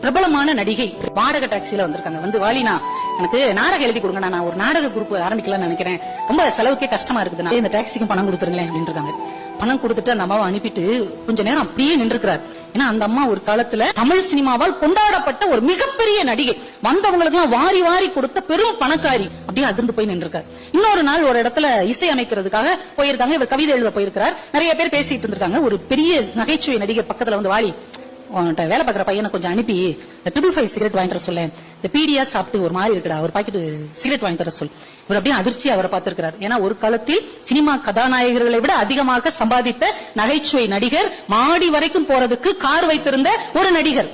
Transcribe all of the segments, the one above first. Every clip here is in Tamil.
பிரபலமான நடிகை வாடகை டாக்ஸில வந்திருக்காங்க. வந்து வாலினா எனக்கு நாடகம் எழுதி கொடுங்க, நான் ஒரு நாடக குரூப் ஆரம்பிக்கலாம்னு நினைக்கிறேன், ரொம்ப செலவுக்கே கஷ்டமா இருக்குது, இந்த டாக்ஸிக்கும் பணம் கொடுத்துருங்களேன் அப்படின்னு இருக்காங்க. பணம் கொடுத்துட்டு அந்த அம்மாவை அனுப்பிட்டு கொஞ்ச நேரம் அப்படியே நின்றுக்கிறார். ஏன்னா அந்த அம்மா ஒரு காலத்துல தமிழ் சினிமாவால் கொண்டாடப்பட்ட ஒரு மிகப்பெரிய நடிகை, வந்தவங்களுக்கு எல்லாம் வாரி வாரி கொடுத்த பெரும் பணக்காரி. அப்படியே அதிர்ந்து போய் நின்றுருக்காரு. இன்னொரு நாள் ஒரு இடத்துல இசை அமைக்கிறதுக்காக போயிருக்காங்க. இவர் கவிதை எழுத போயிருக்கிறார். நிறைய பேர் பேசிட்டு இருந்திருக்காங்க. ஒரு பெரிய நகைச்சுவை நடிகர் பக்கத்துல வந்து, வாலி வேலை பாக்குற பையனை கொஞ்சம் அனுப்பி 555 சிகரெட் வாங்கிட்டு சொல்ல, இந்த பீடியா சாப்பிட்டு ஒரு மாதிரி இருக்கடா, ஒரு பாக்கெட் சிகரெட் வாங்கி தர சொல். இவர் அப்படியே அதிர்ச்சி அவரை பார்த்திருக்கிறார். ஏன்னா ஒரு காலத்தில் சினிமா கதாநாயகர்களை விட அதிகமாக சம்பாதித்த நகைச்சுவை நடிகர், மாடி வரைக்கும் போறதுக்கு கார் வைத்திருந்த ஒரு நடிகர்.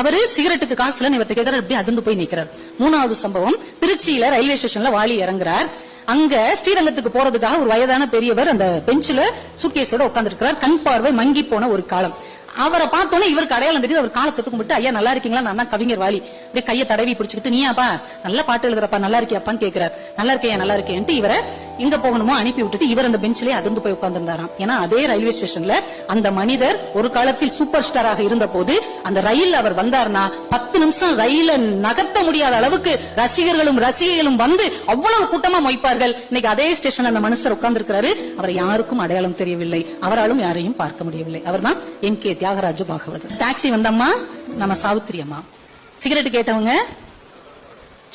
அவரு சிகரெட்டுக்கு காசுல இவர்கிட்ட கேட்கிறார். அப்படியே அதிர்ந்து போய் நிற்கிறார். மூணாவது சம்பவம், திருச்சியில ரயில்வே ஸ்டேஷன்ல வாலி இறங்குறார். அங்க ஸ்ரீரங்கத்துக்கு போறதுக்காக ஒரு வயதான பெரியவர் அந்த பெஞ்சில சூட்கேஸோட உட்கார்ந்து இருக்கிறார். கண் பார்வை மங்கி போன ஒரு காலம். அவரை பார்த்தோன்னே இவருக்கு அடையாளம் தெரியுது. அவர் காலை தொட்டு கும்பிட்டு, ஐயா நல்லா இருக்கீங்களா, நான் கவிஞர் வாலி. அப்படியே கையை தடவி பிடிச்சிக்கிட்டு, நீயாப்பா நல்ல பாட்டு எழுதுறப்பா, நல்லா இருக்கியாப்பான்னு கேட்கிறார். நல்லா இருக்கேன் நல்லா இருக்கேன்ட்டு இவரை எங்க போகணுமோ அனுப்பி விட்டுட்டு இவர் அந்த பெஞ்சிலே அதிர்ந்து போய் உட்கார்ந்திருந்தாராம். ஏன்னா அதே ரயில்வே ஸ்டேஷன்ல அந்த மனிதர் ஒரு காலத்தில் சூப்பர் ஸ்டாராக இருந்த போது அந்த ரயில் அவர் வந்தார்னா 10 நிமிஷம் ரயில நகர்த்த முடியாத அளவுக்கு ரசிகர்களும் ரசிகைகளும் வந்து அவ்வளவு கூட்டமா மொய்ப்பார்கள். இன்னைக்கு அதே ஸ்டேஷன் அந்த மனுஷர் உட்கார்ந்து இருக்கிறாரு. அவர் யாருக்கும் அடையாளம் தெரியவில்லை, அவராலும் யாரையும் பார்க்க முடியவில்லை. அவர் தான் எம்.கே. தியாகராஜ பாகவதர். டாக்ஸி வந்தம்மா நம்ம சாவித்திரி அம்மா, சிகரெட் கேட்டவங்க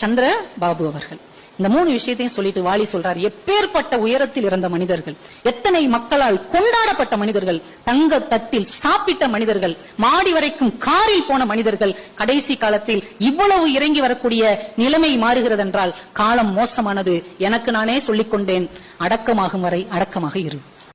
சந்திர பாபு அவர்கள். இந்த 3 விஷயத்தையும் சொல்லிட்டு வாலி சொல்றார், எப்பேற்பட்ட உயரத்தில் இருந்த மனிதர்கள், எத்தனை மக்களால் கொண்டாடப்பட்ட மனிதர்கள், தங்க தட்டில் சாப்பிட்ட மனிதர்கள், மாடி வரைக்கும் காரில் போன மனிதர்கள், கடைசி காலத்தில் இவ்வளவு இறங்கி வரக்கூடிய நிலைமை மாறுகிறது என்றால் காலம் மோசமானது. எனக்கு நானே சொல்லிக் கொண்டேன், அடக்கமாகும் வரை அடக்கமாக இரு.